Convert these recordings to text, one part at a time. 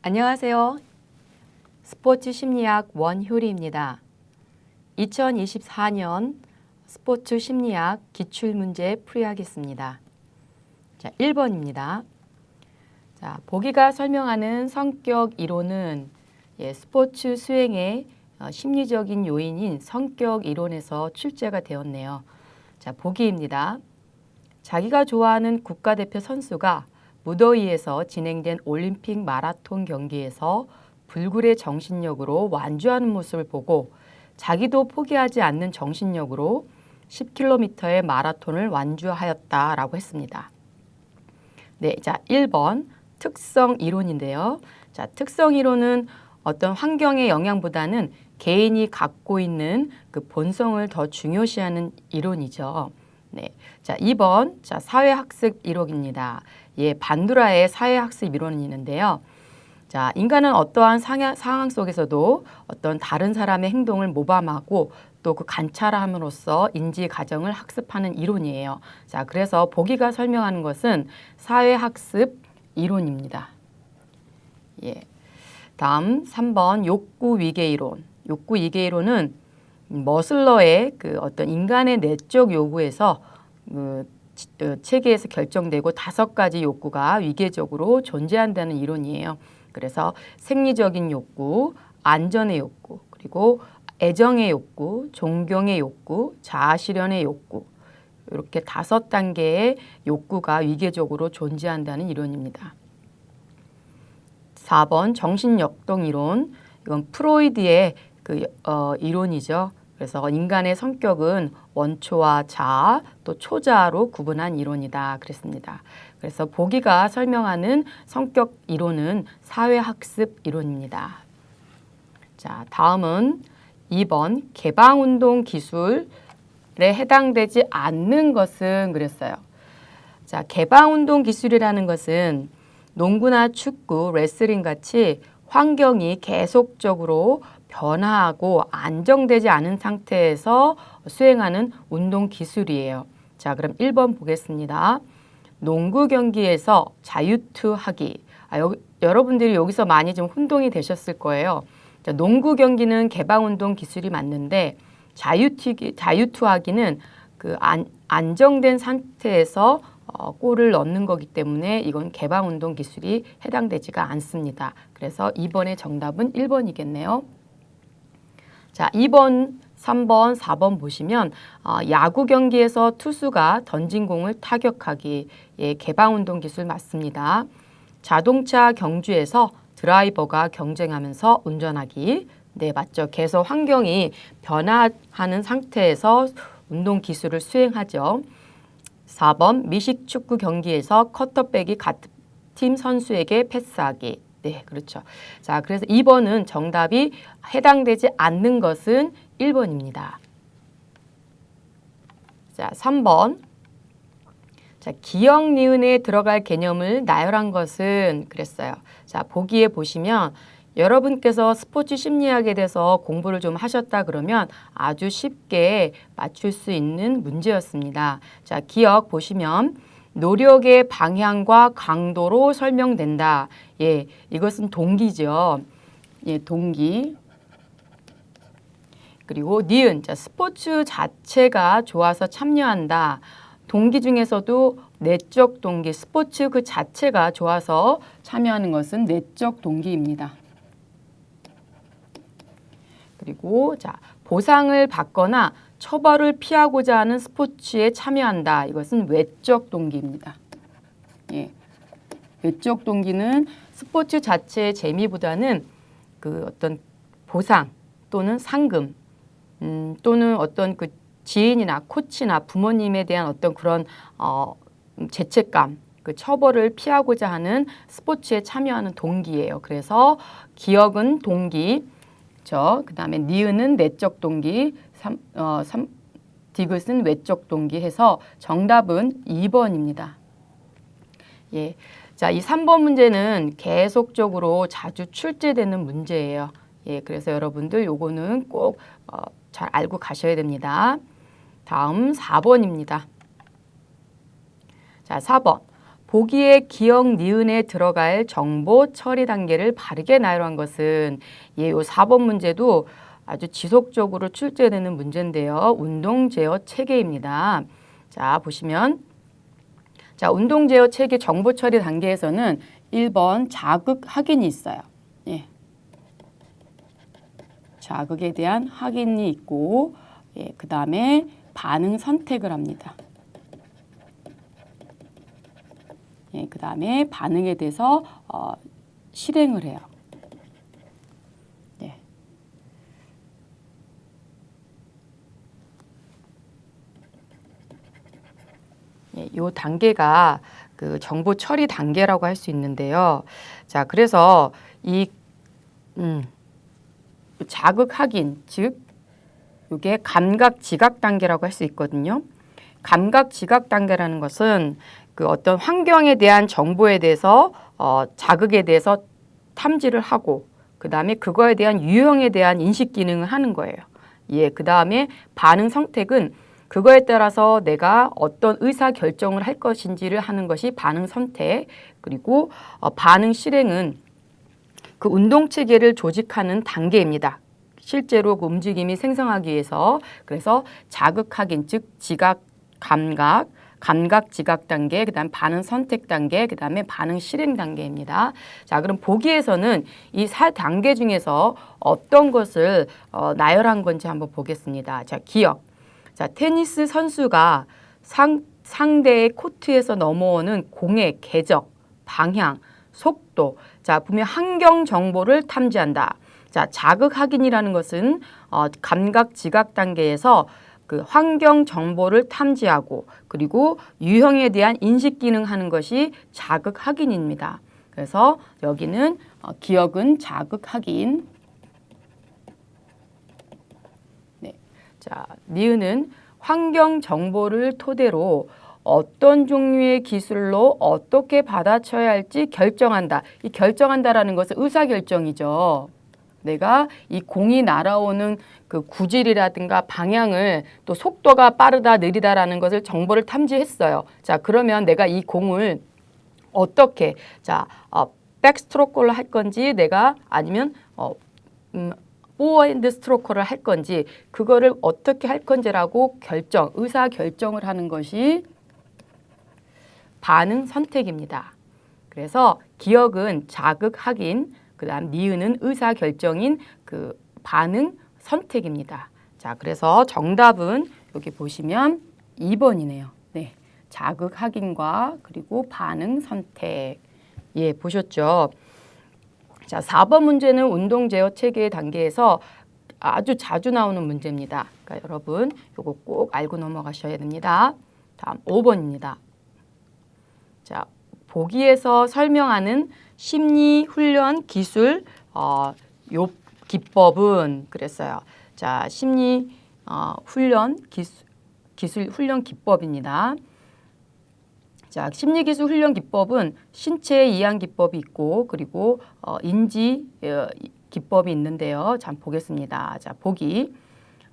안녕하세요. 스포츠 심리학 원효리입니다. 2024년 스포츠 심리학 기출문제 풀이하겠습니다. 자, 1번입니다. 자, 보기가 설명하는 성격 이론은 스포츠 수행의 심리적인 요인인 성격 이론에서 출제가 되었네요. 자, 보기입니다. 자기가 좋아하는 국가대표 선수가 무더위에서 진행된 올림픽 마라톤 경기에서 불굴의 정신력으로 완주하는 모습을 보고 자기도 포기하지 않는 정신력으로 10km의 마라톤을 완주하였다라고 했습니다. 네, 자, 1번 특성 이론인데요. 자, 특성 이론은 어떤 환경의 영향보다는 개인이 갖고 있는 그 본성을 더 중요시하는 이론이죠. 네, 자, 2번 자, 사회학습 이론입니다. 반두라의 사회학습 이론이 있는데요. 자, 인간은 어떠한 상황 속에서도 어떤 다른 사람의 행동을 모방하고 또 그 관찰함으로써 인지 과정을 학습하는 이론이에요. 자, 그래서 보기가 설명하는 것은 사회학습 이론입니다. 다음 3번 욕구 위계 이론. 욕구 위계 이론은 머슬러의 그 어떤 인간의 내적 요구에서 체계에서 결정되고 5가지 욕구가 위계적으로 존재한다는 이론이에요. 그래서 생리적인 욕구, 안전의 욕구, 그리고 애정의 욕구, 존경의 욕구, 자아실현의 욕구, 이렇게 5단계의 욕구가 위계적으로 존재한다는 이론입니다. 4번 정신역동 이론. 이건 프로이드의 이론이죠. 그래서 인간의 성격은 원초와 자아, 또 초자아로 구분한 이론이다 그랬습니다. 그래서 보기가 설명하는 성격 이론은 사회학습 이론입니다. 자, 다음은 2번 개방운동 기술에 해당되지 않는 것은 그랬어요. 자, 개방운동 기술이라는 것은 농구나 축구, 레슬링 같이 환경이 계속적으로 변화하고 안정되지 않은 상태에서 수행하는 운동 기술이에요. 자, 그럼 1번 보겠습니다. 농구 경기에서 자유투하기. 여러분들이 여기서 많이 좀 혼동이 되셨을 거예요. 자, 농구 경기는 개방운동 기술이 맞는데 자유투하기는 그 안정된 상태에서 골을 넣는 거기 때문에 이건 개방운동 기술이 해당되지가 않습니다. 그래서 2번의 정답은 1번이겠네요. 자, 2번, 3번, 4번 보시면 야구 경기에서 투수가 던진 공을 타격하기, 개방운동 기술 맞습니다. 자동차 경주에서 드라이버가 경쟁하면서 운전하기, 네, 맞죠. 계속 환경이 변화하는 상태에서 운동 기술을 수행하죠. 4번 미식축구 경기에서 커터백이 같은 팀 선수에게 패스하기. 네, 그렇죠. 자, 그래서 2번은 정답이 해당되지 않는 것은 1번입니다. 자, 3번. 자, 기역, 니은에 들어갈 개념을 나열한 것은 그랬어요. 자, 보기에 보시면 여러분께서 스포츠 심리학에 대해서 공부를 좀 하셨다 그러면 아주 쉽게 맞출 수 있는 문제였습니다. 자, 기역 보시면 노력의 방향과 강도로 설명된다. 이것은 동기죠. 동기. 그리고 니은, 자, 스포츠 자체가 좋아서 참여한다. 동기 중에서도 내적 동기, 스포츠 그 자체가 좋아서 참여하는 것은 내적 동기입니다. 그리고 자, 보상을 받거나 처벌을 피하고자 하는 스포츠에 참여한다. 이것은 외적 동기입니다. 외적 동기는 스포츠 자체의 재미보다는 그 어떤 보상 또는 상금 또는 어떤 그 지인이나 코치나 부모님에 대한 어떤 그런 죄책감, 그 처벌을 피하고자 하는 스포츠에 참여하는 동기예요. 그래서 기억은 동기, 그 다음에 니은은 내적 동기, 디귿은 외적 동기 해서 정답은 2번입니다. 자, 이 3번 문제는 계속적으로 자주 출제되는 문제예요. 그래서 여러분들 요거는 꼭 잘 알고 가셔야 됩니다. 다음 4번입니다. 자, 4번. 보기의 기억 니은에 들어갈 정보 처리 단계를 바르게 나열한 것은 요 4번 문제도 아주 지속적으로 출제되는 문제인데요. 운동 제어 체계입니다. 자, 보시면 자, 운동 제어 체계 정보 처리 단계에서는 1번 자극 확인이 있어요. 예. 자극에 대한 확인이 있고 예, 그다음에 반응 선택을 합니다. 예, 그다음에 반응에 대해서 실행을 해요. 예. 예, 요 단계가 그 정보 처리 단계라고 할 수 있는데요. 자, 그래서 이 자극 확인, 즉 이게 감각 지각 단계라고 할 수 있거든요. 감각 지각 단계라는 것은 그 어떤 환경에 대한 정보에 대해서 자극에 대해서 탐지를 하고 그다음에 그거에 대한 유형에 대한 인식 기능을 하는 거예요. 예, 그다음에 반응 선택은 그거에 따라서 내가 어떤 의사 결정을 할 것인지를 하는 것이 반응 선택. 그리고 반응 실행은 그 운동 체계를 조직하는 단계입니다. 실제로 그 움직임이 생성하기 위해서. 그래서 자극 확인, 즉 지각, 감각, 감각 지각 단계, 그다음 반응 선택 단계, 그다음에 반응 실행 단계입니다. 자, 그럼 보기에서는 이 4단계 중에서 어떤 것을 나열한 건지 한번 보겠습니다. 자, 기억. 자, 테니스 선수가 상대의 코트에서 넘어오는 공의 궤적, 방향, 속도. 자, 보면 환경 정보를 탐지한다. 자, 자극 확인이라는 것은 감각 지각 단계에서 그 환경 정보를 탐지하고 그리고 유형에 대한 인식 기능 하는 것이 자극 확인입니다. 그래서 여기는 기억은 자극 확인. 네. 자, 니은은 환경 정보를 토대로 어떤 종류의 기술로 어떻게 받아쳐야 할지 결정한다. 이 결정한다라는 것은 의사결정이죠. 내가 이 공이 날아오는 그 구질이라든가 방향을 또 속도가 빠르다 느리다라는 것을 정보를 탐지했어요. 자, 그러면 내가 이 공을 어떻게 백스트로크를 할 건지 내가 아니면 포어핸드 스트로크를 할 건지 그거를 어떻게 할 건지라고 의사 결정을 하는 것이 반응 선택입니다. 그래서 기억은 자극 확인, 그다음 니은은 의사 결정인 그 반응 선택입니다. 자, 그래서 정답은 여기 보시면 2번이네요. 네. 자극 확인과 그리고 반응 선택. 예, 보셨죠? 자, 4번 문제는 운동 제어 체계 단계에서 아주 자주 나오는 문제입니다. 그러니까 여러분 요거 꼭 알고 넘어가셔야 됩니다. 다음 5번입니다. 자, 보기에서 설명하는 심리 훈련 기술 요 기법은 그랬어요. 자, 심리 훈련 기술 훈련 기법입니다. 자, 심리 기술 훈련 기법은 신체 이완 기법이 있고 그리고 인지 기법이 있는데요. 자, 보겠습니다. 자, 보기.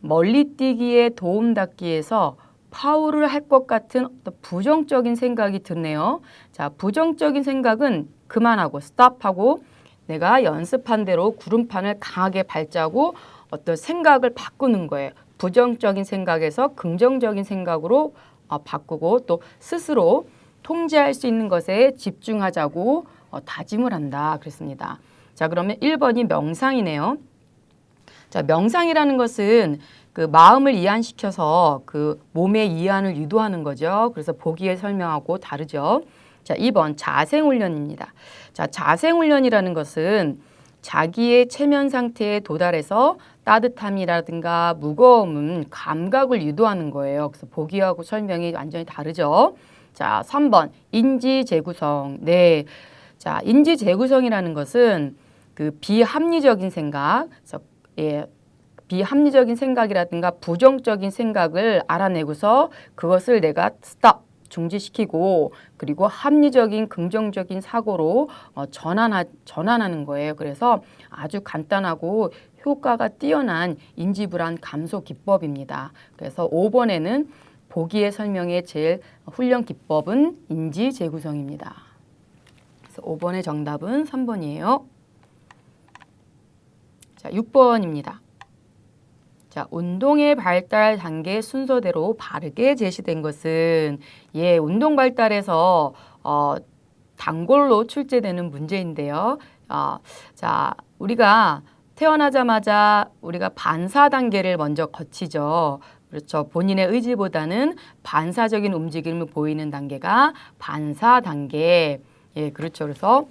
멀리 뛰기에 도움닫기에서 파울을 할 것 같은 어떤 부정적인 생각이 드네요. 자, 부정적인 생각은 그만하고 스탑하고 내가 연습한 대로 구름판을 강하게 밟자고 어떤 생각을 바꾸는 거예요. 부정적인 생각에서 긍정적인 생각으로 바꾸고 또 스스로 통제할 수 있는 것에 집중하자고 다짐을 한다 그랬습니다. 자, 그러면 1번이 명상이네요. 자, 명상이라는 것은 그 마음을 이완시켜서 그 몸의 이완을 유도하는 거죠. 그래서 보기에 설명하고 다르죠. 자, 2번 자생훈련입니다. 자, 자생훈련이라는 것은 자기의 체면 상태에 도달해서 따뜻함이라든가 무거움은 감각을 유도하는 거예요. 그래서 보기하고 설명이 완전히 다르죠. 자, 3번 인지 재구성. 네. 자, 인지 재구성이라는 것은 그 비합리적인 생각, 예, 비합리적인 생각이라든가 부정적인 생각을 알아내고서 그것을 내가 스탑, 중지시키고 그리고 합리적인 긍정적인 사고로 전환하는 거예요. 그래서 아주 간단하고 효과가 뛰어난 인지불안 감소 기법입니다. 그래서 5번에는 보기의 설명의 제일 훈련 기법은 인지 재구성입니다. 그래서 5번의 정답은 3번이에요. 자, 6번입니다. 자, 운동의 발달 단계 순서대로 바르게 제시된 것은 운동 발달에서 단골로 출제되는 문제인데요. 자, 우리가 태어나자마자 우리가 반사 단계를 먼저 거치죠. 그렇죠. 본인의 의지보다는 반사적인 움직임을 보이는 단계가 반사 단계. 그렇죠. 그래서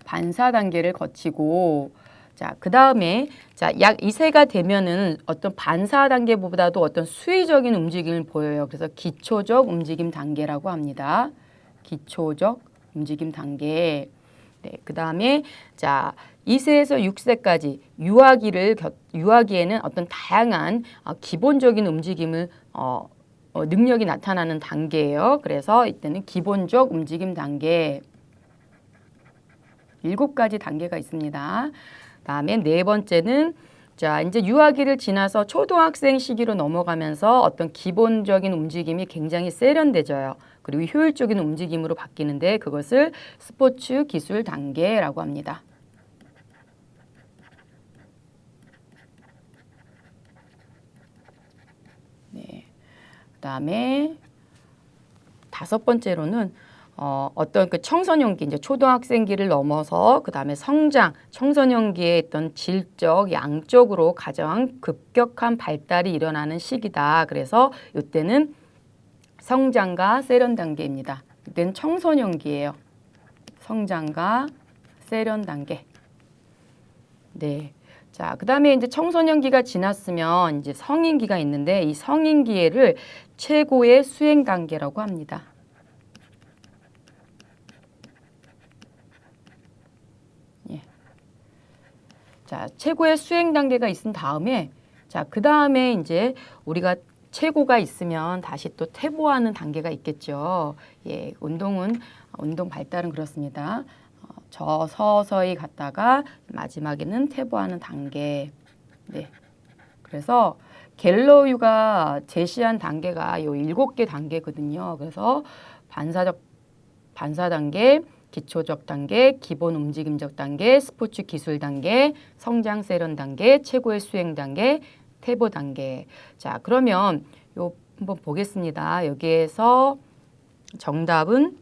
반사 단계를 거치고 자, 그 다음에 자, 약 2세가 되면은 어떤 반사 단계보다도 어떤 수위적인 움직임을 보여요. 그래서 기초적 움직임 단계라고 합니다. 기초적 움직임 단계. 네, 그 다음에 자, 2세에서 6세까지 유아기에는 어떤 다양한 기본적인 움직임을 능력이 나타나는 단계예요. 그래서 이때는 기본적 움직임 단계 7가지 단계가 있습니다. 그다음에 네 번째는 자, 이제 유아기를 지나서 초등학생 시기로 넘어가면서 어떤 기본적인 움직임이 굉장히 세련돼져요. 그리고 효율적인 움직임으로 바뀌는데 그것을 스포츠 기술 단계라고 합니다. 네. 그다음에 5번째로는 어떤 그 청소년기, 이제 초등학생기를 넘어서 그 다음에 성장, 청소년기에 있던 질적, 양적으로 가장 급격한 발달이 일어나는 시기다. 그래서 이때는 성장과 세련 단계입니다. 이때는 청소년기예요. 성장과 세련 단계. 네. 자, 그 다음에 이제 청소년기가 지났으면 이제 성인기가 있는데 이 성인기를 최고의 수행 단계라고 합니다. 자, 최고의 수행 단계가 있은 다음에 자, 그 다음에 이제 우리가 최고가 있으면 다시 또 퇴보하는 단계가 있겠죠. 운동 발달은 그렇습니다. 서서히 갔다가 마지막에는 퇴보하는 단계. 네. 그래서 갤러유가 제시한 단계가 요 7개 단계거든요. 그래서 반사 단계, 기초적 단계, 기본 움직임적 단계, 스포츠 기술 단계, 성장 세련 단계, 최고의 수행 단계, 퇴보 단계. 자, 그러면 요 한번 보겠습니다. 여기에서 정답은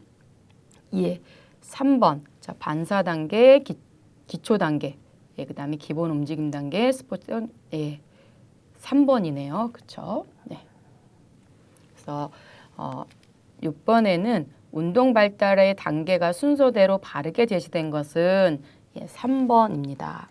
3번. 자, 반사 단계, 기초 단계. 그다음에 기본 움직임 단계, 스포츠 3번이네요. 그렇죠? 네. 그래서 6번에는 운동 발달의 단계가 순서대로 바르게 제시된 것은 3번입니다.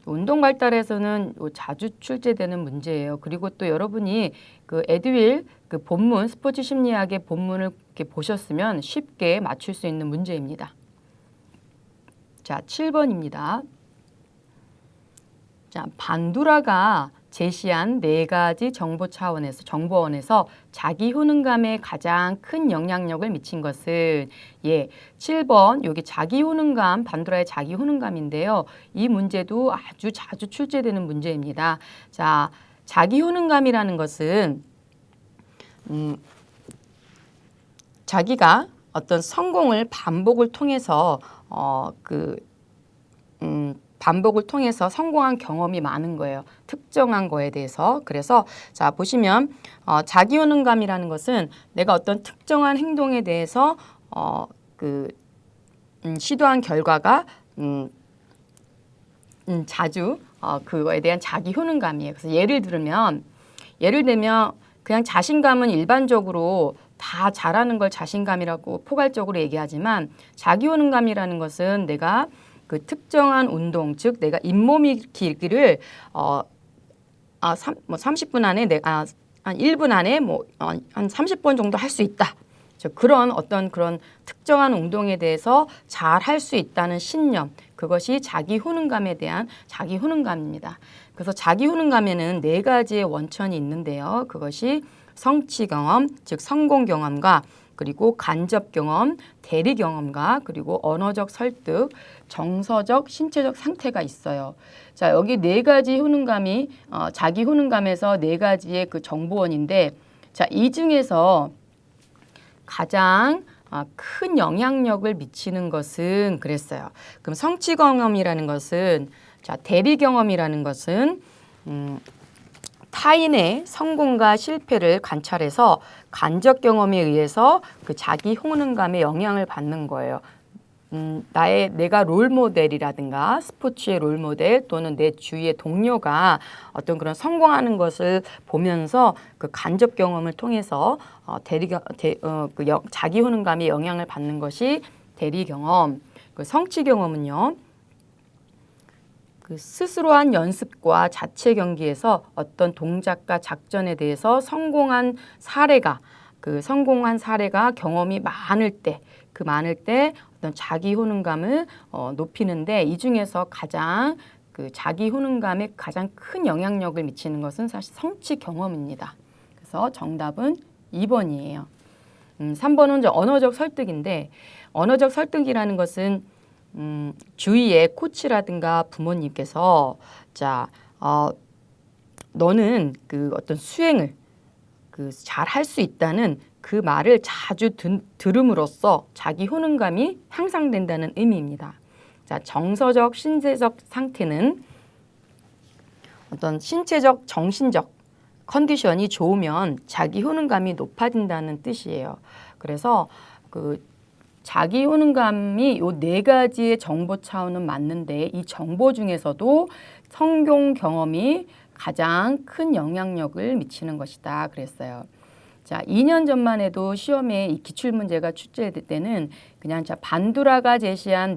운동 발달에서는 자주 출제되는 문제예요. 그리고 또 여러분이 그 에드윌 그 본문 스포츠 심리학의 본문을 이렇게 보셨으면 쉽게 맞출 수 있는 문제입니다. 자, 7번입니다. 자, 반두라가 제시한 4가지 정보원에서 자기 효능감에 가장 큰 영향력을 미친 것은 7번 여기 자기 효능감, 반두라의 자기 효능감인데요. 이 문제도 아주 자주 출제되는 문제입니다. 자, 자기 효능감이라는 것은 자기가 어떤 성공을 반복을 통해서 반복을 통해서 성공한 경험이 많은 거예요. 특정한 거에 대해서. 그래서 자, 보시면 자기 효능감이라는 것은 내가 어떤 특정한 행동에 대해서 시도한 결과가 자주 그거에 대한 자기 효능감이에요. 그래서 예를 들면 그냥 자신감은 일반적으로 다 잘하는 걸 자신감이라고 포괄적으로 얘기하지만 자기 효능감이라는 것은 내가 그 특정한 운동, 즉 내가 잇몸일으키기를 30분 안에 한 1분 안에 한 30번 정도 할 수 있다. 그런 그런 특정한 운동에 대해서 잘 할 수 있다는 신념, 그것이 자기 효능감에 대한 자기 효능감입니다. 그래서 자기 효능감에는 4가지의 원천이 있는데요. 그것이 성취 경험, 즉 성공 경험과 그리고 간접 경험, 대리 경험과 그리고 언어적 설득, 정서적, 신체적 상태가 있어요. 자, 여기 네 가지 효능감이 자기 효능감에서 네 가지의 그 정보원인데, 자, 이 중에서 가장 큰 영향력을 미치는 것은 그랬어요. 그럼 성취 경험이라는 것은, 자, 대리 경험이라는 것은 타인의 성공과 실패를 관찰해서 간접 경험에 의해서 그 자기 효능감에 영향을 받는 거예요. 내가 롤모델이라든가 스포츠의 롤모델 또는 내 주위의 동료가 어떤 그런 성공하는 것을 보면서 그 간접 경험을 통해서 자기 효능감에 영향을 받는 것이 대리 경험. 그 성취 경험은요, 그 스스로 한 연습과 자체 경기에서 어떤 동작과 작전에 대해서 성공한 사례가 경험이 많을 때 어떤 자기 효능감을 높이는데, 이 중에서 가장 그 자기 효능감에 가장 큰 영향력을 미치는 것은 사실 성취 경험입니다. 그래서 정답은 2번이에요. 3번은 언어적 설득인데, 언어적 설득이라는 것은 주위의 코치라든가 부모님께서 너는 그 어떤 수행을 잘 할 수 있다는 그 말을 자주 들음으로써 자기 효능감이 향상된다는 의미입니다. 자, 정서적, 신체적 상태는 어떤 신체적, 정신적 컨디션이 좋으면 자기 효능감이 높아진다는 뜻이에요. 그래서 그 자기 효능감이 요 네 가지의 정보 차원은 맞는데, 이 정보 중에서도 성공 경험이 가장 큰 영향력을 미치는 것이다 그랬어요. 자, 2년 전만 해도 시험에 이 기출문제가 출제될 때는 그냥 반두라가 제시한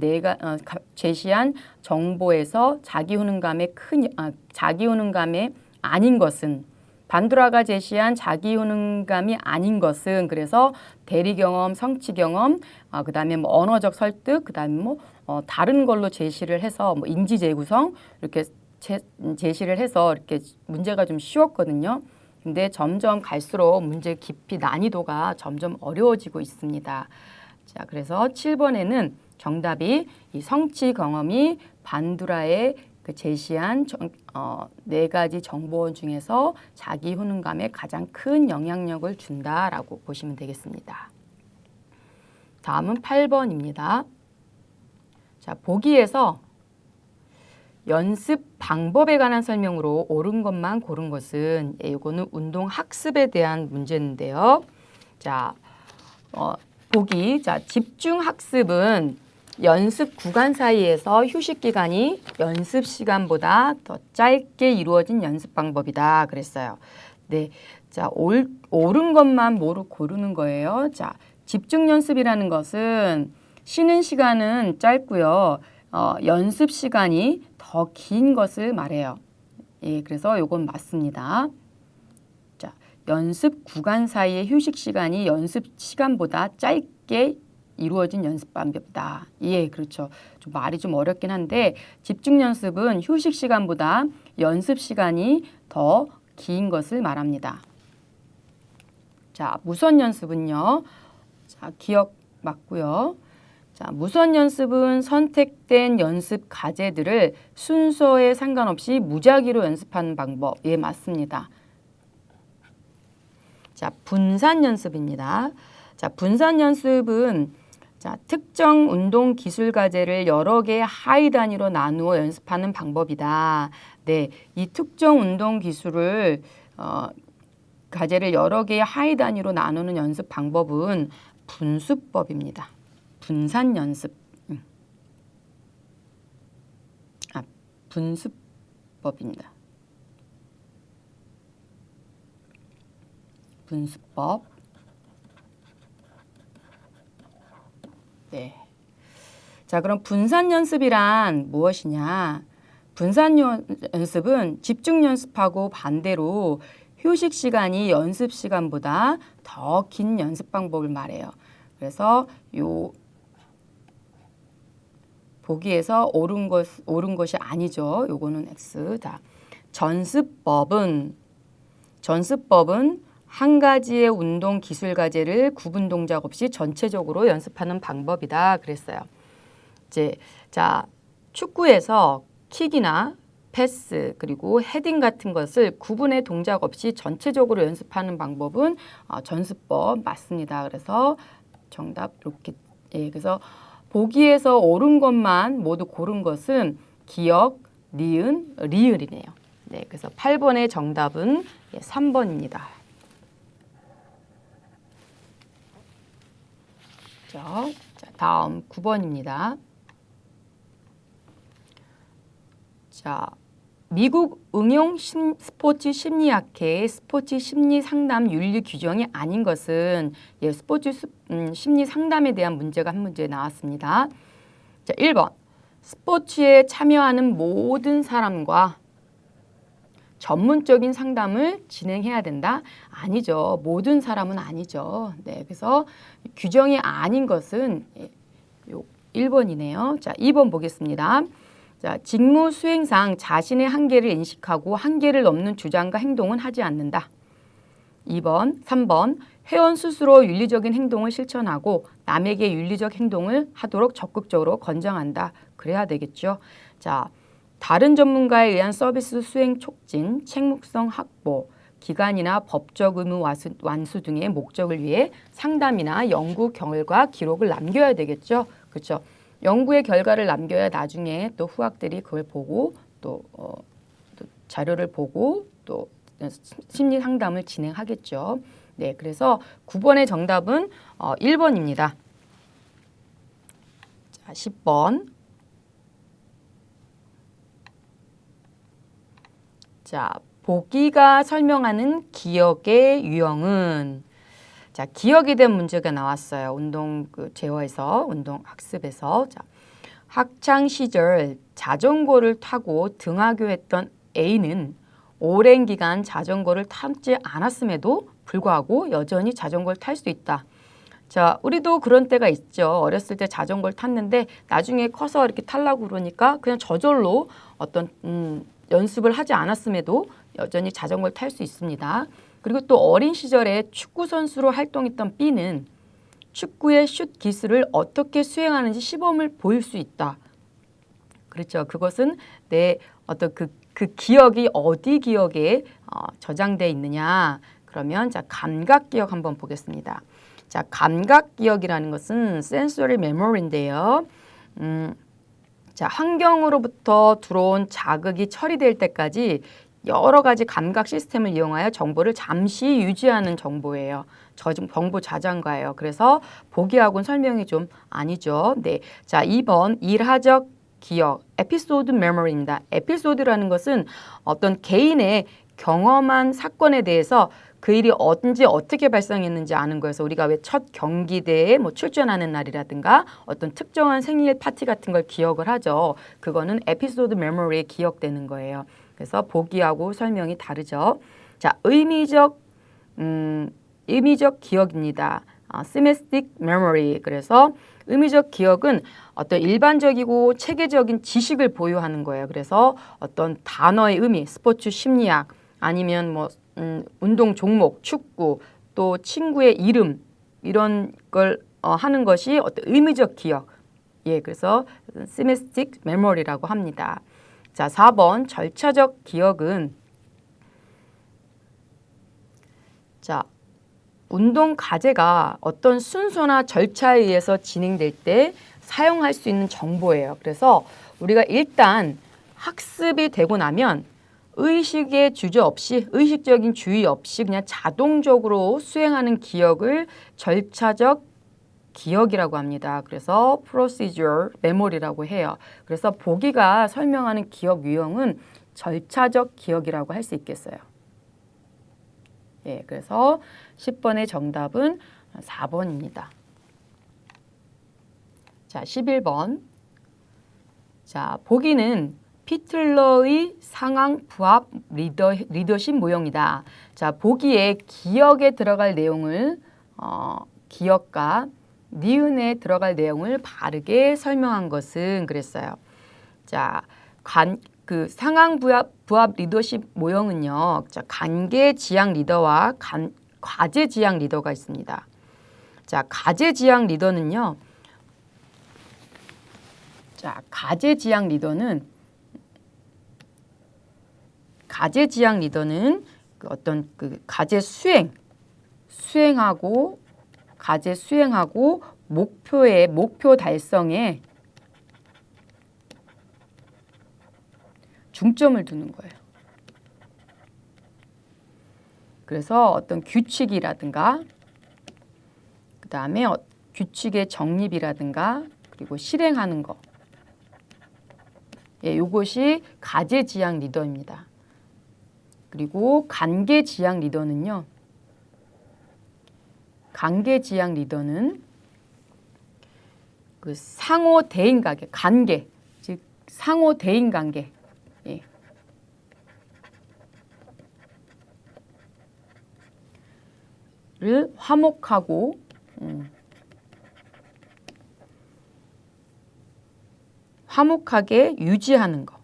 정보에서 자기 효능감에 아닌 것은, 반두라가 제시한 자기 효능감이 아닌 것은, 그래서 대리 경험, 성취 경험, 그다음에 뭐 언어적 설득, 그다음에 뭐 다른 걸로 제시를 해서 뭐 인지 재구성 이렇게 제시를 해서 이렇게 문제가 좀 쉬웠거든요. 근데 점점 갈수록 문제 깊이 난이도가 점점 어려워지고 있습니다. 자, 그래서 7번에는 정답이 이 성취 경험이 반두라의 그 제시한 네 가지 정보원 중에서 자기 효능감에 가장 큰 영향력을 준다라고 보시면 되겠습니다. 다음은 8번입니다. 자, 보기에서 연습 방법에 관한 설명으로 옳은 것만 고른 것은, 이거는 운동 학습에 대한 문제인데요. 자, 보기. 자, 집중 학습은 연습 구간 사이에서 휴식 기간이 연습 시간보다 더 짧게 이루어진 연습 방법이다 그랬어요. 네. 자, 옳은 것만 고르는 거예요. 자, 집중 연습이라는 것은 쉬는 시간은 짧고요. 연습 시간이 더 긴 것을 말해요. 예, 그래서 이건 맞습니다. 자, 연습 구간 사이의 휴식 시간이 연습 시간보다 짧게 이루어진 연습 방법이다. 예, 그렇죠. 좀 말이 좀 어렵긴 한데, 집중 연습은 휴식 시간보다 연습 시간이 더 긴 것을 말합니다. 자, 무선 연습은요. 자, 기억 맞고요. 자, 무선 연습은 선택된 연습 과제들을 순서에 상관없이 무작위로 연습하는 방법. 예, 맞습니다. 자, 분산 연습입니다. 자, 분산 연습은 특정 운동 기술 과제를 여러 개의 하위 단위로 나누어 연습하는 방법이다. 네, 이 특정 운동 기술을 과제를 여러 개의 하위 단위로 나누는 연습 방법은 분수법입니다. 분산 연습. 분수법입니다. 분수법. 네. 자, 그럼 분산 연습이란 무엇이냐? 분산 연습은 집중 연습하고 반대로 휴식 시간이 연습 시간보다 더 긴 연습 방법을 말해요. 그래서 요 보기에서 옳은 것이 아니죠. 요거는 X다. 전습법은 한 가지의 운동 기술 과제를 구분 동작 없이 전체적으로 연습하는 방법이다 그랬어요. 이제 자, 축구에서 킥이나 패스 그리고 헤딩 같은 것을 구분의 동작 없이 전체적으로 연습하는 방법은 전수법 맞습니다. 그래서 정답 이렇게 그래서 보기에서 옳은 것만 모두 고른 것은 기역, 니은, 리을이네요. 네, 그래서 8번의 정답은 3번입니다. 자, 다음 9번입니다. 자, 미국 응용 스포츠 심리학회의 스포츠 심리 상담 윤리 규정이 아닌 것은 스포츠 심리 상담에 대한 문제가 한 문제 나왔습니다. 자, 1번. 스포츠에 참여하는 모든 사람과 전문적인 상담을 진행해야 된다? 아니죠. 모든 사람은 아니죠. 네, 그래서 규정이 아닌 것은 1번이네요. 자, 2번 보겠습니다. 자, 직무 수행상 자신의 한계를 인식하고 한계를 넘는 주장과 행동은 하지 않는다. 2번, 3번, 회원 스스로 윤리적인 행동을 실천하고 남에게 윤리적 행동을 하도록 적극적으로 권장한다. 그래야 되겠죠. 자, 다른 전문가에 의한 서비스 수행 촉진, 책무성 확보, 기간이나 법적 의무 완수 등의 목적을 위해 상담이나 연구 결과 기록을 남겨야 되겠죠. 그렇죠. 연구의 결과를 남겨야 나중에 또 후학들이 그걸 보고 또 자료를 보고 또 심리 상담을 진행하겠죠. 네, 그래서 9번의 정답은 1번입니다. 자, 10번. 자, 보기가 설명하는 기억의 유형은 자, 기억에 대한 문제가 나왔어요. 운동 제어에서, 운동 학습에서. 자, 학창 시절 자전거를 타고 등하교했던 A는 오랜 기간 자전거를 타지 않았음에도 불구하고 여전히 자전거를 탈 수 있다. 자, 우리도 그런 때가 있죠. 어렸을 때 자전거를 탔는데 나중에 커서 이렇게 타려고 그러니까 그냥 저절로 어떤 연습을 하지 않았음에도 여전히 자전거를 탈 수 있습니다. 그리고 또 어린 시절에 축구 선수로 활동했던 B는 축구의 슛 기술을 어떻게 수행하는지 시범을 보일 수 있다. 그렇죠. 그것은 내 어떤 그 기억이 어디 기억에 저장돼 있느냐. 그러면 자, 감각 기억 한번 보겠습니다. 자, 감각 기억이라는 것은 sensory memory인데요. 자, 환경으로부터 들어온 자극이 처리될 때까지 여러 가지 감각 시스템을 이용하여 정보를 잠시 유지하는 정보예요. 정보 저장가예요. 그래서 보기하고는 설명이 좀 아니죠. 네, 자, 2번 일하적 기억, 에피소드 메모리입니다. 에피소드라는 것은 어떤 개인의 경험한 사건에 대해서 그 일이 언제 어떻게 발생했는지 아는 거여서 우리가 왜 첫 경기대에 뭐 출전하는 날이라든가 어떤 특정한 생일 파티 같은 걸 기억을 하죠. 그거는 에피소드 메모리에 기억되는 거예요. 그래서 보기하고 설명이 다르죠. 자, 의미적 기억입니다. semantic memory. 그래서 의미적 기억은 어떤 일반적이고 체계적인 지식을 보유하는 거예요. 그래서 어떤 단어의 의미, 스포츠 심리학 아니면 뭐 운동 종목, 축구, 또 친구의 이름 이런 걸 하는 것이 어떤 의미적 기억. 예, 그래서 semantic memory라고 합니다. 자, 4번 절차적 기억은 자, 운동 과제가 어떤 순서나 절차에 의해서 진행될 때 사용할 수 있는 정보예요. 그래서 우리가 일단 학습이 되고 나면 의식의 주저 없이 의식적인 주의 없이 그냥 자동적으로 수행하는 기억을 절차적 기억이라고 합니다. 그래서 procedural memory라고 해요. 그래서 보기가 설명하는 기억 유형은 절차적 기억이라고 할 수 있겠어요. 예, 그래서 10번의 정답은 4번입니다. 자, 11번. 자, 보기는 피틀러의 상황 부합 리더십 모형이다. 자, 보기에 기억에 들어갈 내용을 기억과 니은에 들어갈 내용을 바르게 설명한 것은 그랬어요. 자, 상황 부합 리더십 모형은요. 자, 관계 지향 리더와 과제지향 리더가 있습니다. 자, 가제지향 리더는요. 자, 가제지향 리더는 그 어떤 그 과제 수행하고 목표 달성에 중점을 두는 거예요. 그래서 어떤 규칙이라든가 그다음에 규칙의 정립이라든가 그리고 실행하는 거. 예, 이것이 가제지향 리더입니다. 그리고 관계지향 리더는요. 관계지향 리더는 그 상호 대인 관계, 즉 상호 대인 관계. 예. 를 화목하고 화목하게 유지하는 거.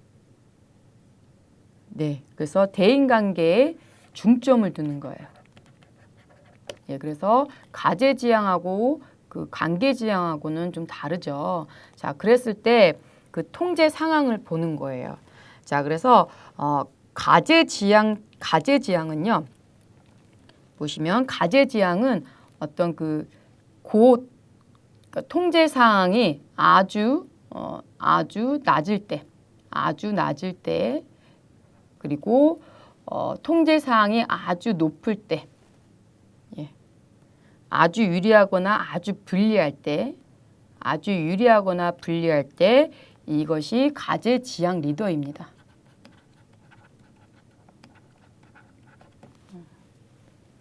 네, 그래서 대인관계에 중점을 두는 거예요. 예, 그래서 가제지향하고 그 관계지향하고는 좀 다르죠. 자, 그랬을 때 그 통제 상황을 보는 거예요. 자, 그래서 가제지향은요. 보시면 가제지향은 어떤 그러니까 통제 사항이 아주 낮을 때 그리고 통제 사항이 아주 높을 때, 예. 아주 유리하거나 아주 불리할 때 이것이 가제지향 리더입니다.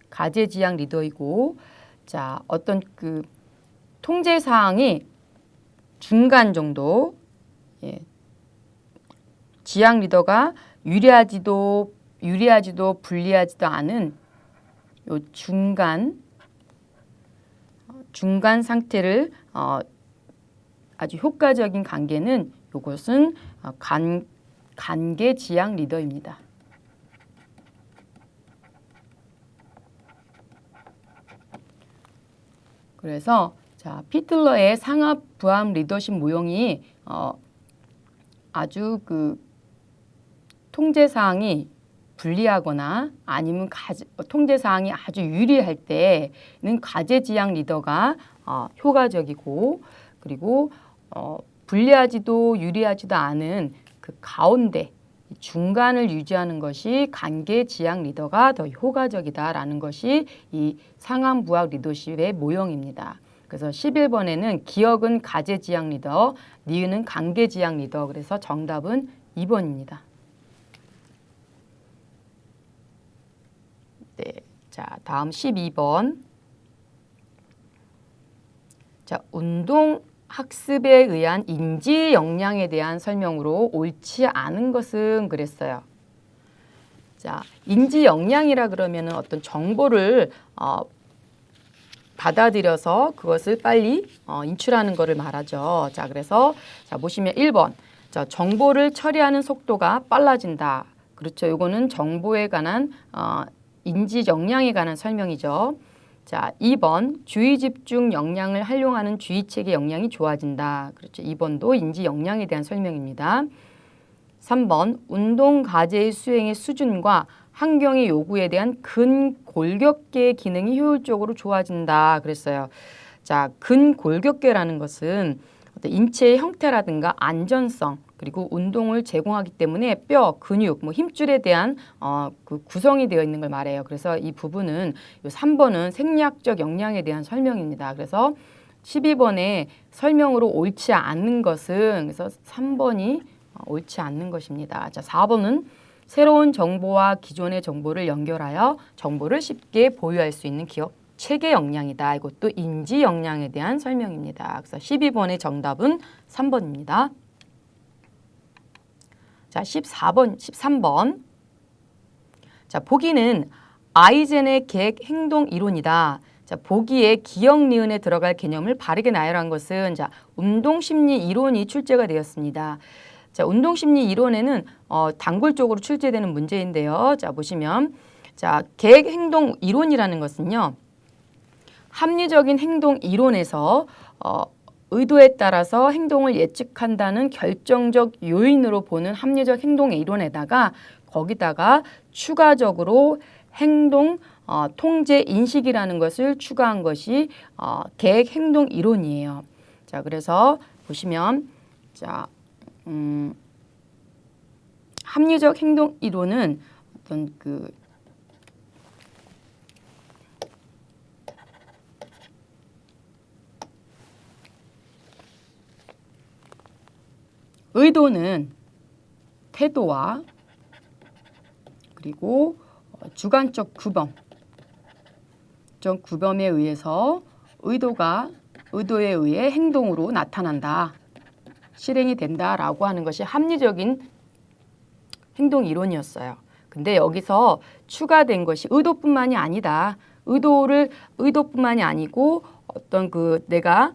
가제지향 리더이고, 자, 어떤 그 통제 사항이 중간 정도, 예. 지향 리더가 유리하지도 불리하지도 않은 요 중간 상태를 아주 효과적인 관계는 요것은 관계지향 리더입니다. 그래서 자, 피틀러의 상하부함 리더십 모형이 아주 그 통제사항이 불리하거나 아니면 통제사항이 아주 유리할 때는 가제지향 리더가 효과적이고, 그리고 불리하지도 유리하지도 않은 그 가운데 중간을 유지하는 것이 관계지향 리더가 더 효과적이다라는 것이 이 상하부합 리더십의 모형입니다. 그래서 11번에는 기억은 가제지향 리더, 니은은 관계지향 리더. 그래서 정답은 2번입니다. 네, 자, 다음 12번. 자, 운동 학습에 의한 인지 역량에 대한 설명으로 옳지 않은 것은 그랬어요. 자, 인지 역량이라 그러면은 어떤 정보를 받아들여서 그것을 빨리 인출하는 것을 말하죠. 자, 그래서 자, 보시면 1번. 자, 정보를 처리하는 속도가 빨라진다. 그렇죠. 이거는 정보에 관한 인지 역량에 관한 설명이죠. 자, 2번 주의 집중 역량을 활용하는 주의체계 역량이 좋아진다. 그렇죠. 2번도 인지 역량에 대한 설명입니다. 3번 운동 과제의 수행의 수준과 환경의 요구에 대한 근골격계 기능이 효율적으로 좋아진다. 그랬어요. 자, 근골격계라는 것은 어떤 인체의 형태라든가 안전성 그리고 운동을 제공하기 때문에 뼈, 근육, 뭐 힘줄에 대한 그 구성이 되어 있는 걸 말해요. 그래서 이 부분은 요 3번은 생리학적 역량에 대한 설명입니다. 그래서 12번에 설명으로 옳지 않는 것은 그래서 3번이 옳지 않는 것입니다. 자, 4번은 새로운 정보와 기존의 정보를 연결하여 정보를 쉽게 보유할 수 있는 기억 체계 역량이다. 이것도 인지 역량에 대한 설명입니다. 그래서 12번의 정답은 3번입니다. 자, 13번. 자, 보기는 아이젠의 계획 행동 이론이다. 자, 보기에 기억 니은에 들어갈 개념을 바르게 나열한 것은 자, 운동심리 이론이 출제가 되었습니다. 자, 운동심리 이론에는 단골 쪽으로 출제되는 문제인데요. 자, 보시면 자, 계획 행동 이론이라는 것은요. 합리적인 행동 이론에서 의도에 따라서 행동을 예측한다는 결정적 요인으로 보는 합리적 행동 이론에다가 거기다가 추가적으로 행동 통제 인식이라는 것을 추가한 것이 계획 행동 이론이에요. 자, 그래서 보시면 자, 합리적 행동 이론은 어떤 그 의도는 태도와 그리고 주관적 규범에 의해서 의도에 의해 행동으로 나타난다. 실행이 된다라고 하는 것이 합리적인 행동 이론이었어요. 근데 여기서 추가된 것이 의도뿐만이 아니다. 의도뿐만이 아니고 어떤 그 내가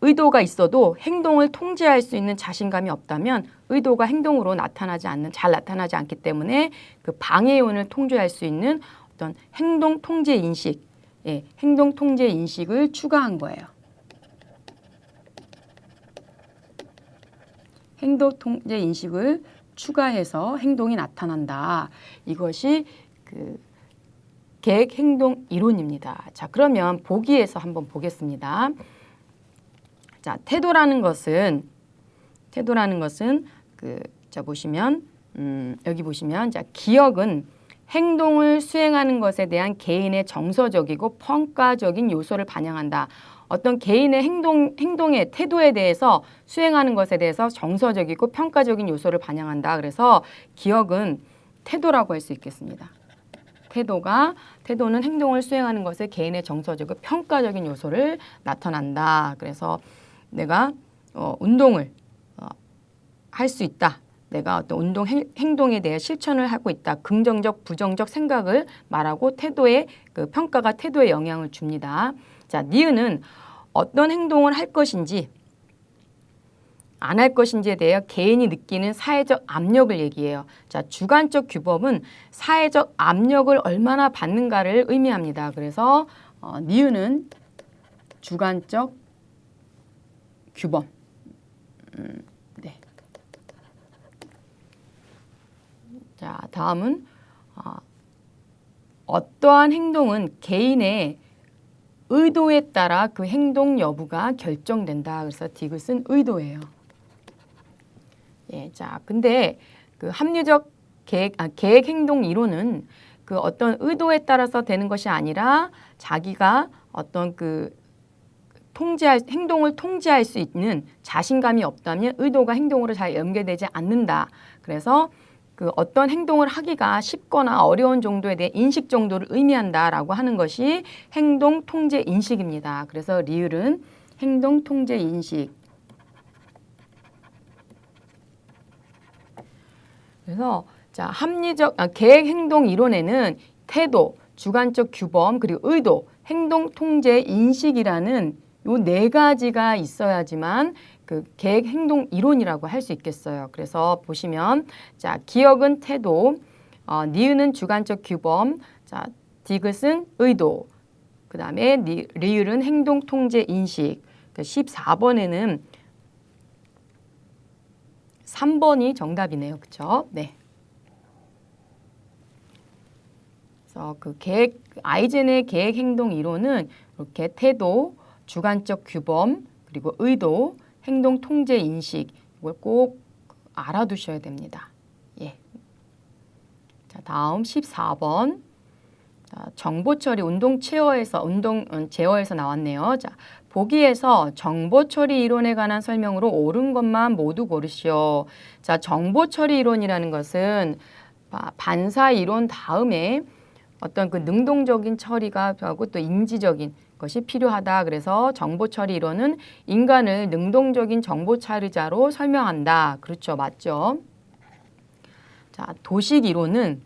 의도가 있어도 행동을 통제할 수 있는 자신감이 없다면 의도가 행동으로 잘 나타나지 않기 때문에 그 방해 요인을 통제할 수 있는 어떤 행동 통제 인식, 행동 통제 인식을 추가한 거예요. 행동 통제 인식을 추가해서 행동이 나타난다. 이것이 그 계획 행동 이론입니다. 자, 그러면 보기에서 한번 보겠습니다. 자, 태도라는 것은 자 보시면 여기 보시면 자, 기억은 행동을 수행하는 것에 대한 개인의 정서적이고 평가적인 요소를 반영한다. 어떤 개인의 행동의 태도에 대해서 수행하는 것에 대해서 정서적이고 평가적인 요소를 반영한다. 그래서 기억은 태도라고 할 수 있겠습니다. 태도는 행동을 수행하는 것에 개인의 정서적이고 평가적인 요소를 나타난다. 그래서 내가 운동을 할 수 있다. 내가 어떤 행동에 대해 실천을 하고 있다. 긍정적, 부정적 생각을 말하고 태도의 그 평가가 태도에 영향을 줍니다. 자, 니은은 어떤 행동을 할 것인지 안 할 것인지에 대해 개인이 느끼는 사회적 압력을 얘기해요. 자, 주관적 규범은 사회적 압력을 얼마나 받는가를 의미합니다. 그래서 니은은 주관적 규범. 네. 자, 다음은 어떠한 행동은 개인의 의도에 따라 그 행동 여부가 결정된다. 그래서 디귿은 의도예요. 예, 자, 근데 그 합리적 계획 행동 이론은 그 어떤 의도에 따라서 되는 것이 아니라 자기가 어떤 그 행동을 통제할 수 있는 자신감이 없다면 의도가 행동으로 잘 연결되지 않는다. 그래서 그 어떤 행동을 하기가 쉽거나 어려운 정도에 대해 인식 정도를 의미한다라고 하는 것이 행동 통제 인식입니다. 그래서 리을은 행동 통제 인식. 그래서 자, 합리적 계획 행동 이론에는 태도, 주관적 규범, 그리고 의도, 행동 통제 인식이라는 요 네 가지가 있어야지만 그 계획 행동 이론이라고 할 수 있겠어요. 그래서 보시면 자, 기억은 태도, 니은은 주관적 규범, 자, 디귿은 의도, 그 다음에 리을은 행동 통제 인식. 14번에는 3번이 정답이네요. 그렇죠? 네. 그래서 그 아이젠의 계획 행동 이론은 이렇게 태도, 주관적 규범, 그리고 의도, 행동 통제 인식 이걸 꼭 알아두셔야 됩니다. 예. 자, 다음 14번. 자, 정보 처리 제어에서 나왔네요. 자, 보기에서 정보 처리 이론에 관한 설명으로 옳은 것만 모두 고르시오. 자, 정보 처리 이론이라는 것은 반사 이론 다음에 어떤 그 능동적인 처리가 하고 또 인지적인 것이 필요하다. 그래서 정보 처리 이론은 인간을 능동적인 정보 처리자로 설명한다. 그렇죠. 맞죠? 자, 도식 이론은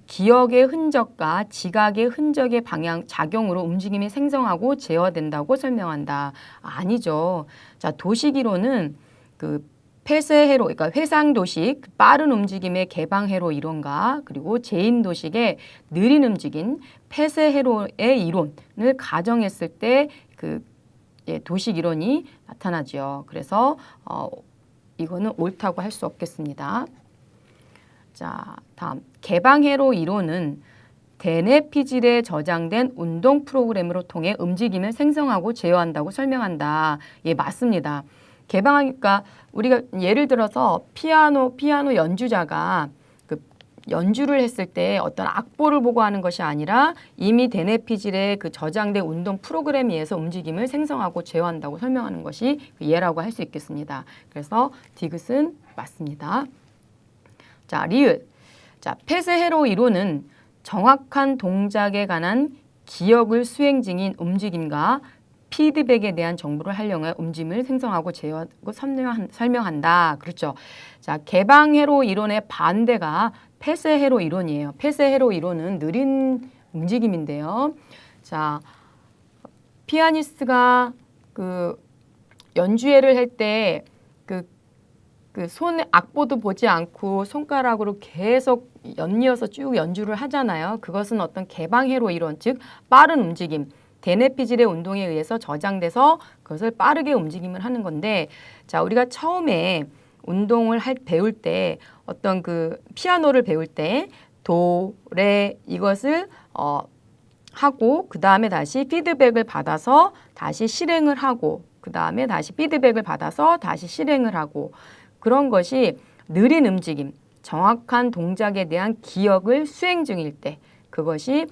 기억의 흔적과 지각의 흔적의 방향 작용으로 움직임이 생성하고 제어된다고 설명한다. 아니죠. 자, 도식 이론은 그 폐쇄회로, 그러니까 회상도식, 빠른 움직임의 개방회로 이론과 그리고 제인도식의 느린 움직임, 폐쇄회로의 이론을 가정했을 때 그 도식 이론이 나타나죠. 그래서 이거는 옳다고 할 수 없겠습니다. 자, 다음 개방회로 이론은 대뇌 피질에 저장된 운동 프로그램으로 통해 움직임을 생성하고 제어한다고 설명한다. 예, 맞습니다. 개방하니까 우리가 예를 들어서 피아노 연주자가 그 연주를 했을 때 어떤 악보를 보고 하는 것이 아니라 이미 대뇌 피질에 그 저장된 운동 프로그램에 의해서 움직임을 생성하고 제어한다고 설명하는 것이 그 예라고 할 수 있겠습니다. 그래서 디귿은 맞습니다. 자, 리을. 자, 폐쇄회로 이론은 정확한 동작에 관한 기억을 수행 중인 움직임과 피드백에 대한 정보를 활용해 움직임을 생성하고 제어하고 설명한다. 그렇죠. 자, 개방회로 이론의 반대가 폐쇄회로 이론이에요. 폐쇄회로 이론은 느린 움직임인데요. 자, 피아니스트가 그 연주회를 할 때 그 손에 악보도 보지 않고 손가락으로 계속 연이어서 쭉 연주를 하잖아요. 그것은 어떤 개방회로 이론, 즉 빠른 움직임, 대뇌 피질의 운동에 의해서 저장돼서 그것을 빠르게 움직임을 하는 건데, 자, 우리가 처음에 운동을 배울 때 어떤 그 피아노를 배울 때 도, 레 이것을 하고 그 다음에 다시 피드백을 받아서 다시 실행을 하고 그 다음에 다시 피드백을 받아서 다시 실행을 하고 그런 것이 느린 움직임, 정확한 동작에 대한 기억을 수행 중일 때 그것이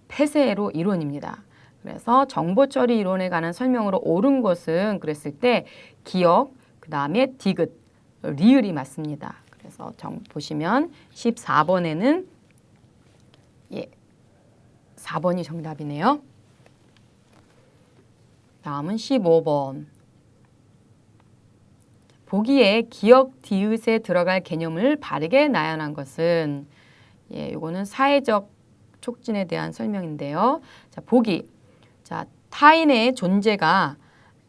폐쇄회로 이론입니다. 그래서 정보처리 이론에 관한 설명으로 옳은 것은 그랬을 때 기억, 그 다음에 디귿, 리을이 맞습니다. 그래서 보시면 14번에는 4번이 정답이네요. 다음은 15번. 보기에 기억 디귿에 들어갈 개념을 바르게 나열한 것은 이거는 사회적 촉진에 대한 설명인데요. 자, 보기. 자, 타인의 존재가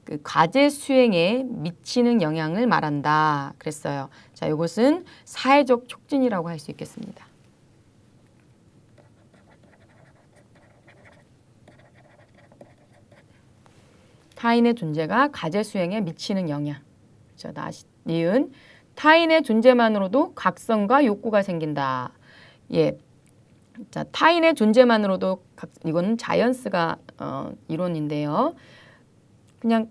그 과제 수행에 미치는 영향을 말한다. 그랬어요. 자, 이것은 사회적 촉진이라고 할 수 있겠습니다. 타인의 존재가 과제 수행에 미치는 영향. 자, 니은 타인의 존재만으로도 각성과 욕구가 생긴다. 예. 자, 타인의 존재만으로도 이거는 자이언스가 이론인데요. 그냥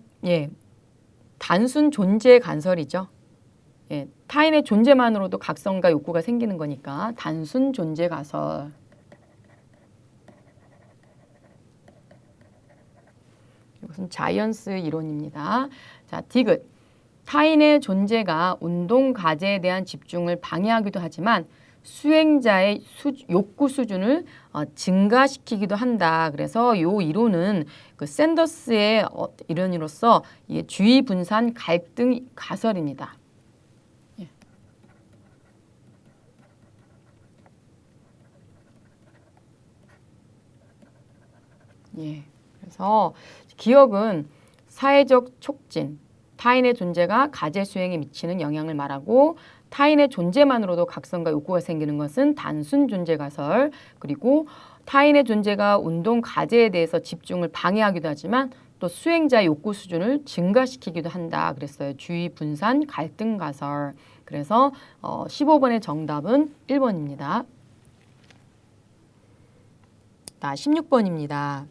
단순 존재 간설이죠. 예, 타인의 존재만으로도 각성과 욕구가 생기는 거니까 단순 존재 가설. 이것은 자이언스 이론입니다. 자, 디귿. 타인의 존재가 운동 과제에 대한 집중을 방해하기도 하지만 수행자의 욕구 수준을 증가시키기도 한다. 그래서 이 이론은 그 샌더스의 이론으로서 주의 분산 갈등 가설입니다. 그래서 기억은 사회적 촉진, 타인의 존재가 과제 수행에 미치는 영향을 말하고 타인의 존재만으로도 각성과 욕구가 생기는 것은 단순 존재 가설, 그리고 타인의 존재가 운동 과제에 대해서 집중을 방해하기도 하지만 또 수행자의 욕구 수준을 증가시키기도 한다. 그랬어요. 주의 분산 갈등 가설. 그래서 15번의 정답은 1번입니다. 자, 16번입니다.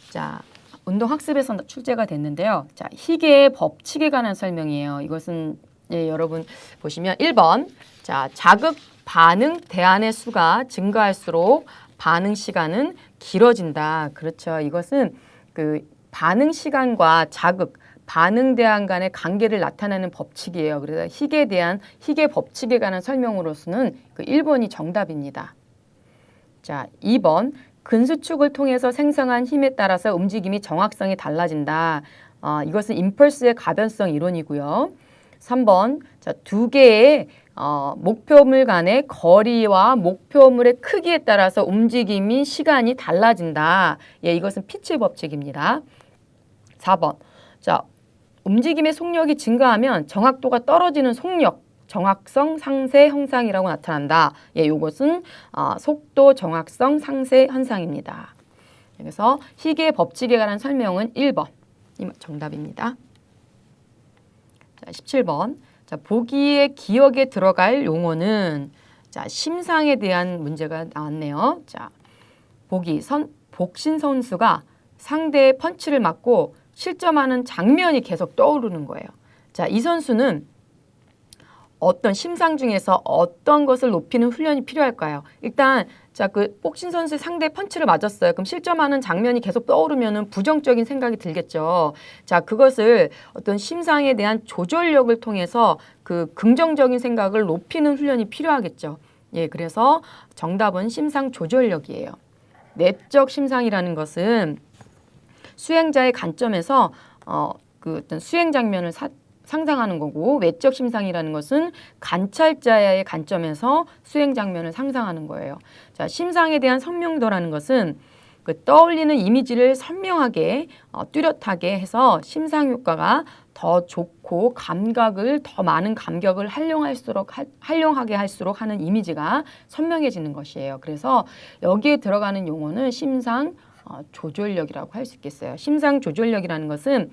자, 운동학습에서 출제가 됐는데요. 자, 희계의 법칙에 관한 설명이에요. 이것은 여러분 보시면 1번. 자, 자극, 반응, 대안의 수가 증가할수록 반응 시간은 길어진다. 그렇죠. 이것은 그 반응 시간과 자극, 반응 대안 간의 관계를 나타내는 법칙이에요. 그래서 희계 법칙에 관한 설명으로서는 그 1번이 정답입니다. 자, 2번. 근수축을 통해서 생성한 힘에 따라서 움직임이 정확성이 달라진다. 이것은 임펄스의 가변성 이론이고요. 3번. 자, 두 개의 목표물 간의 거리와 목표물의 크기에 따라서 움직임이 시간이 달라진다. 이것은 피치 법칙입니다. 4번. 자, 움직임의 속력이 증가하면 정확도가 떨어지는 속력, 정확성 상쇄 현상이라고 나타난다. 예, 이것은 속도 정확성 상쇄 현상입니다. 그래서 희귀의 법칙에 관한 설명은 1번 이 정답입니다. 자, 17번. 자, 보기의 기억에 들어갈 용어는 자, 심상에 대한 문제가 나왔네요. 자, 복신 선수가 상대의 펀치를 맞고 실점하는 장면이 계속 떠오르는 거예요. 자, 이 선수는 어떤 심상 중에서 어떤 것을 높이는 훈련이 필요할까요? 일단 자, 그 복신 선수의 상대 펀치를 맞았어요. 그럼 실점하는 장면이 계속 떠오르면은 부정적인 생각이 들겠죠. 자, 그것을 어떤 심상에 대한 조절력을 통해서 그 긍정적인 생각을 높이는 훈련이 필요하겠죠. 예, 그래서 정답은 심상 조절력이에요. 내적 심상이라는 것은 수행자의 관점에서 그 어떤 수행 장면을 상상하는 거고, 외적 심상이라는 것은 관찰자의 관점에서 수행 장면을 상상하는 거예요. 자, 심상에 대한 선명도라는 것은 그 떠올리는 이미지를 선명하게 뚜렷하게 해서 심상 효과가 더 좋고 감각을 더 많은 감격을 활용하게 할수록 하는 이미지가 선명해지는 것이에요. 그래서 여기에 들어가는 용어는 심상 조절력이라고 할 수 있겠어요. 심상 조절력이라는 것은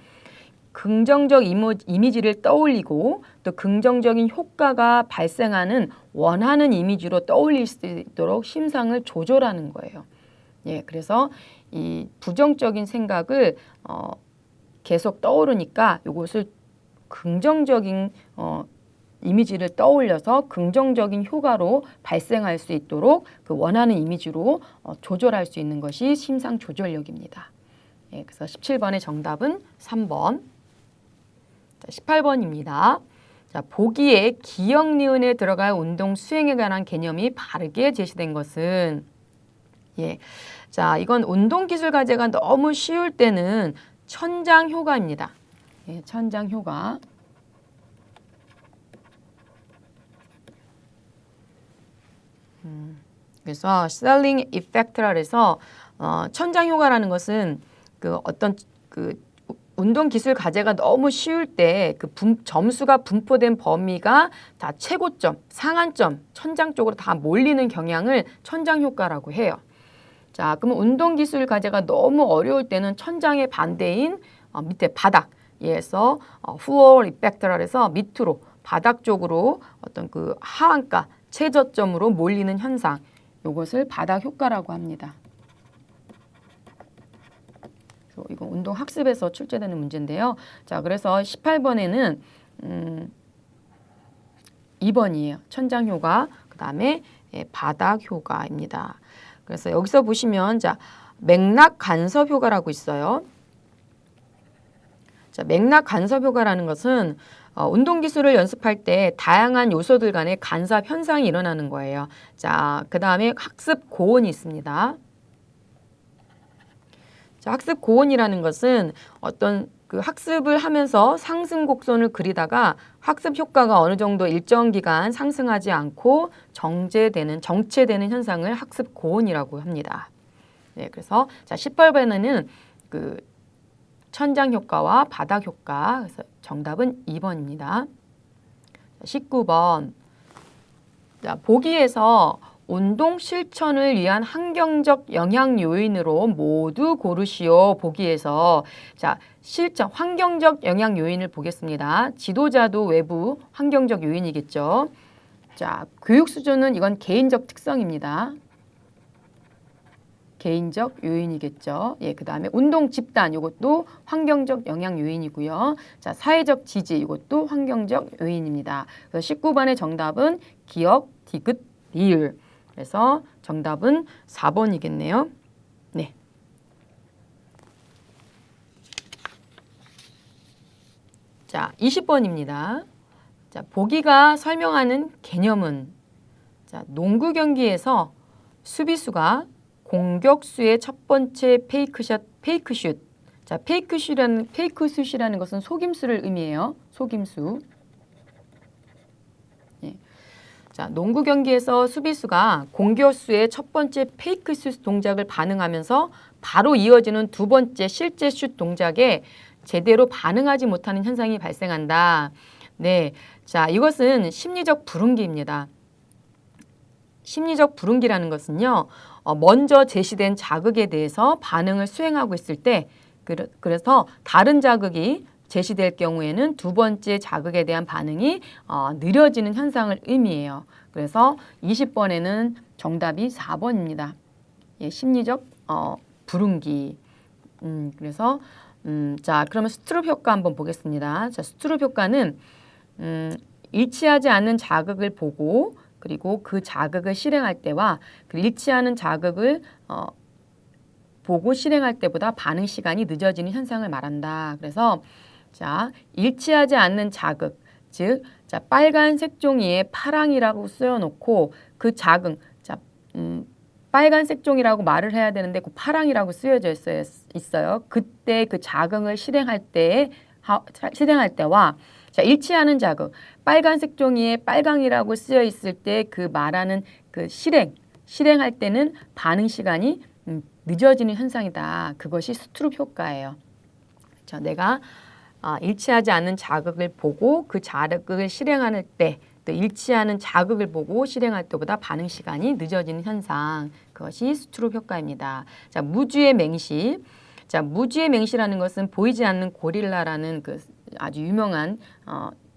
긍정적 이미지를 떠올리고 또 긍정적인 효과가 발생하는 원하는 이미지로 떠올릴 수 있도록 심상을 조절하는 거예요. 예, 그래서 이 부정적인 생각을 계속 떠오르니까 이것을 긍정적인 이미지를 떠올려서 긍정적인 효과로 발생할 수 있도록 그 원하는 이미지로 조절할 수 있는 것이 심상 조절력입니다. 예, 그래서 17번의 정답은 3번. 자, 18번입니다. 자, 보기에 기역 니은에 들어갈 운동 수행에 관한 개념이 바르게 제시된 것은 예. 자, 이건 운동 기술 과제가 너무 쉬울 때는 천장 효과입니다. 예, 천장 효과. 그래서 셀링 이펙트라 해서 천장 효과라는 것은 그 어떤 그 운동 기술 과제가 너무 쉬울 때 그 점수가 분포된 범위가 다 최고점, 상한점, 천장 쪽으로 다 몰리는 경향을 천장 효과라고 해요. 자, 그러면 운동 기술 과제가 너무 어려울 때는 천장의 반대인 밑에 바닥에서 후월 이펙트라 해서 밑으로 바닥 쪽으로 어떤 그 하한가 최저점으로 몰리는 현상, 이것을 바닥 효과라고 합니다. 이거 운동 학습에서 출제되는 문제인데요. 자, 그래서 18번에는 2번이에요. 천장 효과, 그 다음에 바닥 효과입니다. 그래서 여기서 보시면 자, 맥락 간섭 효과라고 있어요. 자, 맥락 간섭 효과라는 것은 운동 기술을 연습할 때 다양한 요소들 간의 간섭 현상이 일어나는 거예요. 자, 그 다음에 학습 고온이 있습니다. 자, 학습 고온이라는 것은 어떤 그 학습을 하면서 상승 곡선을 그리다가 학습 효과가 어느 정도 일정 기간 상승하지 않고 정체되는 현상을 학습 고온이라고 합니다. 네, 그래서 자, 18번에는 그 천장 효과와 바닥 효과, 그래서 정답은 2번입니다. 19번. 자, 보기에서 운동 실천을 위한 환경적 영향 요인으로 모두 고르시오. 보기에서 자, 실천 환경적 영향 요인을 보겠습니다. 지도자도 외부 환경적 요인이겠죠. 자, 교육 수준은 이건 개인적 특성입니다. 개인적 요인이겠죠. 예, 그 다음에 운동 집단 이것도 환경적 영향 요인이고요. 자, 사회적 지지 이것도 환경적 요인입니다. 그래서 19번의 정답은 기역, 디귿, 리을. 그래서 정답은 4번이겠네요. 네. 자, 20번입니다. 자, 보기가 설명하는 개념은 자, 농구 경기에서 수비수가 공격수의 첫 번째 페이크슛. 자, 페이크슛이라는 것은 속임수를 의미해요. 속임수. 예. 자, 농구 경기에서 수비수가 공격수의 첫 번째 페이크슛 동작을 반응하면서 바로 이어지는 두 번째 실제 슛 동작에 제대로 반응하지 못하는 현상이 발생한다. 네, 자, 이것은 심리적 불응기입니다. 심리적 불응기라는 것은요, 먼저 제시된 자극에 대해서 반응을 수행하고 있을 때, 그래서 다른 자극이 제시될 경우에는 두 번째 자극에 대한 반응이 느려지는 현상을 의미해요. 그래서 20번에는 정답이 4번입니다. 예, 심리적 불응기. 그래서 자, 그러면 스트룹 효과 한번 보겠습니다. 자, 스트룹 효과는 일치하지 않는 자극을 보고 그리고 그 자극을 실행할 때와 그 일치하는 자극을 보고 실행할 때보다 반응 시간이 늦어지는 현상을 말한다. 그래서 자, 일치하지 않는 자극, 즉, 자, 빨간색 종이에 파랑이라고 쓰여놓고 그 자극, 자, 빨간색 종이라고 말을 해야 되는데 그 파랑이라고 쓰여져 있어요. 그때 그 자극을 실행할 때와 자, 일치하는 자극, 빨간색 종이에 빨강이라고 쓰여 있을 때 그 말하는 그 실행할 때는 반응 시간이 늦어지는 현상이다. 그것이 스트룹 효과예요. 자, 내가 일치하지 않는 자극을 보고 그 자극을 실행할 때, 또 일치하는 자극을 보고 실행할 때보다 반응 시간이 늦어지는 현상, 그것이 스트룹 효과입니다. 자, 무주의 맹시. 자, 무주의 맹시라는 것은 보이지 않는 고릴라라는 그 아주 유명한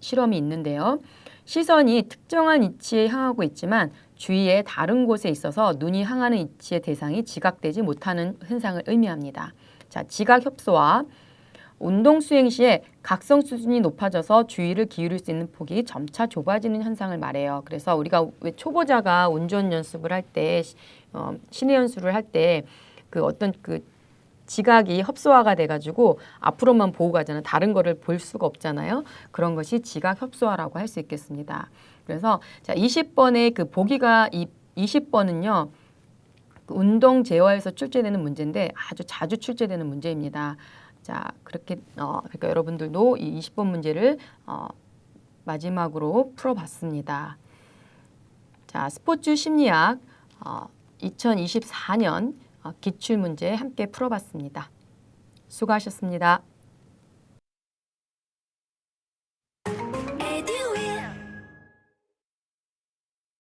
실험이 있는데요. 시선이 특정한 위치에 향하고 있지만 주위의 다른 곳에 있어서 눈이 향하는 위치의 대상이 지각되지 못하는 현상을 의미합니다. 자, 지각 협소와 운동 수행 시에 각성 수준이 높아져서 주의를 기울일 수 있는 폭이 점차 좁아지는 현상을 말해요. 그래서 우리가 왜 초보자가 운전 연습을 할 때, 시내 연수를 할 때 그 어떤 그 지각이 협소화가 돼가지고 앞으로만 보고 가잖아요. 다른 거를 볼 수가 없잖아요. 그런 것이 지각 협소화라고 할 수 있겠습니다. 그래서 자, 20번의 그 보기가 20번은요. 그 운동 제어에서 출제되는 문제인데 아주 자주 출제되는 문제입니다. 자, 그러니까 여러분들도 이 20번 문제를 마지막으로 풀어봤습니다. 자, 스포츠 심리학 2024년 기출문제 함께 풀어봤습니다. 수고하셨습니다.